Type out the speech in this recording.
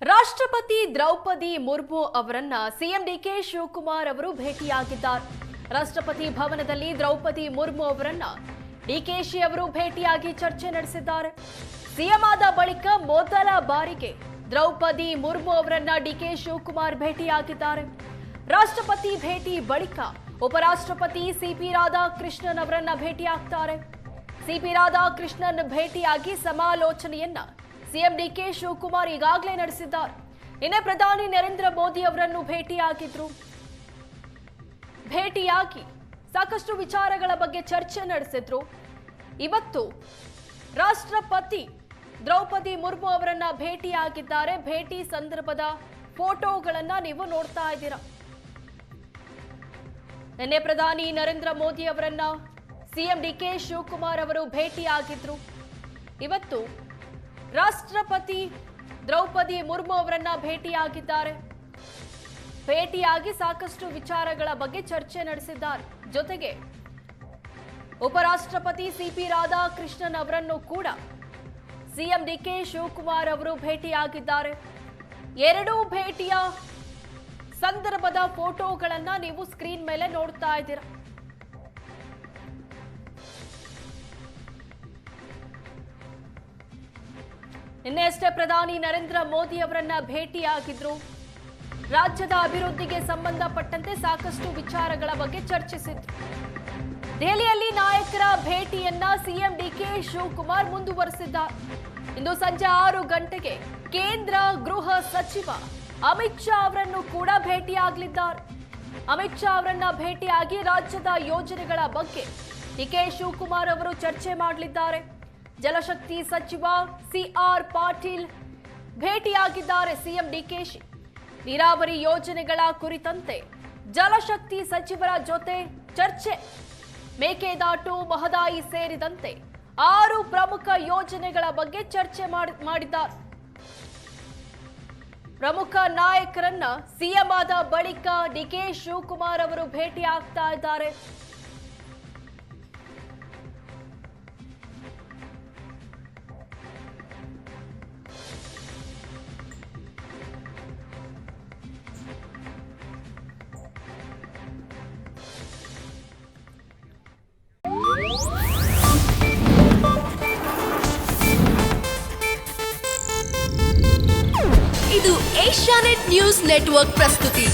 ರಾಷ್ಟ್ರಪತಿ ದ್ರೌಪದಿ ಮುರ್ಮು ಅವರನ್ನ CM DK Shivakumar ಅವರು ಭೇಟಿಯಾಗಿದ್ದಾರೆ. ರಾಷ್ಟ್ರಪತಿ ಭವನದಲ್ಲಿ ದ್ರೌಪದಿ ಮುರ್ಮು ಅವರನ್ನ ಡಿಕೆಶಿ ಅವರು ಭೇಟಿಯಾಗಿ ಚರ್ಚೆ ನಡೆಸಿದ್ದಾರೆ. ಸಿಎಂ ಆದ ಬಳಿಕ ಮೊದಲ ಬಾರಿಗೆ ದ್ರೌಪದಿ ಮುರ್ಮು ಅವರನ್ನ ಡಿಕೆ ಶಿವಕುಮಾರ್ ಭೇಟಿಯಾಗಿದ್ದಾರೆ. ರಾಷ್ಟ್ರಪತಿ ಭೇಟಿ ಬಳಿಕ ಉಪರಾಷ್ಟ್ರಪತಿ ಸಿಪಿ ರಾಧಾಕೃಷ್ಣನ್ ಅವರನ್ನ ಭೇಟಿಯಾಗ್ತಾರೆ. ಸಿಪಿ ರಾಧಾಕೃಷ್ಣನ್ ಭೇಟಿಯಾಗಿ ಸಮಾಲೋಚನೆಯನ್ನ ಸಿಎಂ ಡಿಕೆ ಶಿವಕುಮಾರ್ ಈಗಾಗಲೇ ನಡೆಸಿದ್ದಾರೆ. ನಿನ್ನೆ ಪ್ರಧಾನಿ ನರೇಂದ್ರ ಮೋದಿ ಅವರನ್ನು ಭೇಟಿಯಾಗಿ ಸಾಕಷ್ಟು ವಿಚಾರಗಳ ಬಗ್ಗೆ ಚರ್ಚೆ ನಡೆಸಿದ್ರು. ಇವತ್ತು ರಾಷ್ಟ್ರಪತಿ ದ್ರೌಪದಿ ಮುರ್ಮು ಅವರನ್ನ ಭೇಟಿಯಾಗಿದ್ದಾರೆ. ಭೇಟಿ ಸಂದರ್ಭದ ಫೋಟೋಗಳನ್ನ ನೀವು ನೋಡ್ತಾ ಇದ್ದೀರಾ. ನಿನ್ನೆ ಪ್ರಧಾನಿ ನರೇಂದ್ರ ಮೋದಿ ಅವರನ್ನ ಸಿಎಂ ಡಿಕೆ ಶಿವಕುಮಾರ್ ಅವರು ಭೇಟಿಯಾಗಿದ್ರು. ಇವತ್ತು ರಾಷ್ಟ್ರಪತಿ ದ್ರೌಪದಿ ಮುರ್ಮು ಅವರನ್ನ ಭೇಟಿಯಾಗಿದ್ದಾರೆ. ಭೇಟಿಯಾಗಿ ಸಾಕಷ್ಟು ವಿಚಾರಗಳ ಬಗ್ಗೆ ಚರ್ಚೆ ನಡೆಸಿದ್ದಾರೆ. ಜೊತೆಗೆ ಉಪರಾಷ್ಟ್ರಪತಿ ಸಿಪಿ ರಾಧಾಕೃಷ್ಣನ್ ಅವರನ್ನು ಕೂಡ ಸಿಎಂ ಡಿಕೆ ಶಿವಕುಮಾರ್ ಅವರು ಭೇಟಿಯಾಗಿದ್ದಾರೆ. ಎರಡೂ ಭೇಟಿಯ ಸಂದರ್ಭದ ಫೋಟೋಗಳನ್ನ ನೀವು ಸ್ಕ್ರೀನ್ ಮೇಲೆ ನೋಡ್ತಾ ಇದ್ದೀರಾ. ನಿನ್ನೆಯಷ್ಟೇ ಪ್ರಧಾನಿ ನರೇಂದ್ರ ಮೋದಿ ಅವರನ್ನ ಭೇಟಿಯಾಗಿದ್ರು. ರಾಜ್ಯದ ಅಭಿವೃದ್ಧಿಗೆ ಸಂಬಂಧಪಟ್ಟಂತೆ ಸಾಕಷ್ಟು ವಿಚಾರಗಳ ಬಗ್ಗೆ ಚರ್ಚಿಸಿದ್ರು. ದೆಹಲಿಯಲ್ಲಿ ನಾಯಕರ ಭೇಟಿಯನ್ನ ಸಿಎಂ ಡಿಕೆ ಶಿವಕುಮಾರ್ ಮುಂದುವರೆಸಿದ್ದಾರೆ. ಇಂದು ಸಂಜೆ 6 ಗಂಟೆಗೆ ಕೇಂದ್ರ ಗೃಹ ಸಚಿವ ಅಮಿತ್ ಶಾ ಅವರನ್ನು ಕೂಡ ಭೇಟಿಯಾಗಲಿದ್ದಾರೆ. ಅಮಿತ್ ಶಾ ಅವರನ್ನ ಭೇಟಿಯಾಗಿ ರಾಜ್ಯದ ಯೋಜನೆಗಳ ಬಗ್ಗೆ ಡಿಕೆ ಶಿವಕುಮಾರ್ ಅವರು ಚರ್ಚೆ ಮಾಡಲಿದ್ದಾರೆ. ಜಲಶಕ್ತಿ ಸಚಿವ ಸಿಆರ್ ಪಾಟೀಲ್ ಭೇಟಿಯಾಗಿದ್ದಾರೆ ಸಿಎಂ ಡಿಕೆಶಿ. ನೀರಾವರಿ ಯೋಜನೆಗಳ ಕುರಿತಂತೆ ಜಲಶಕ್ತಿ ಸಚಿವರ ಜೊತೆ ಚರ್ಚೆ. ಮೇಕೆದಾಟು, ಮಹದಾಯಿ ಸೇರಿದಂತೆ 6 ಪ್ರಮುಖ ಯೋಜನೆಗಳ ಬಗ್ಗೆ ಚರ್ಚೆ ಮಾಡಿದ್ದಾರೆ. ಪ್ರಮುಖ ನಾಯಕರನ್ನ ಸಿಎಂ ಆದ ಬಳಿಕ ಡಿಕೆ ಶಿವಕುಮಾರ್ ಅವರು ಭೇಟಿಯಾಗ್ತಾ ಇದ್ದಾರೆ. ಇದು ಏಷ್ಯಾನೆಟ್ ನ್ಯೂಸ್ ನೆಟ್ವರ್ಕ್ ಪ್ರಸ್ತುತಿ.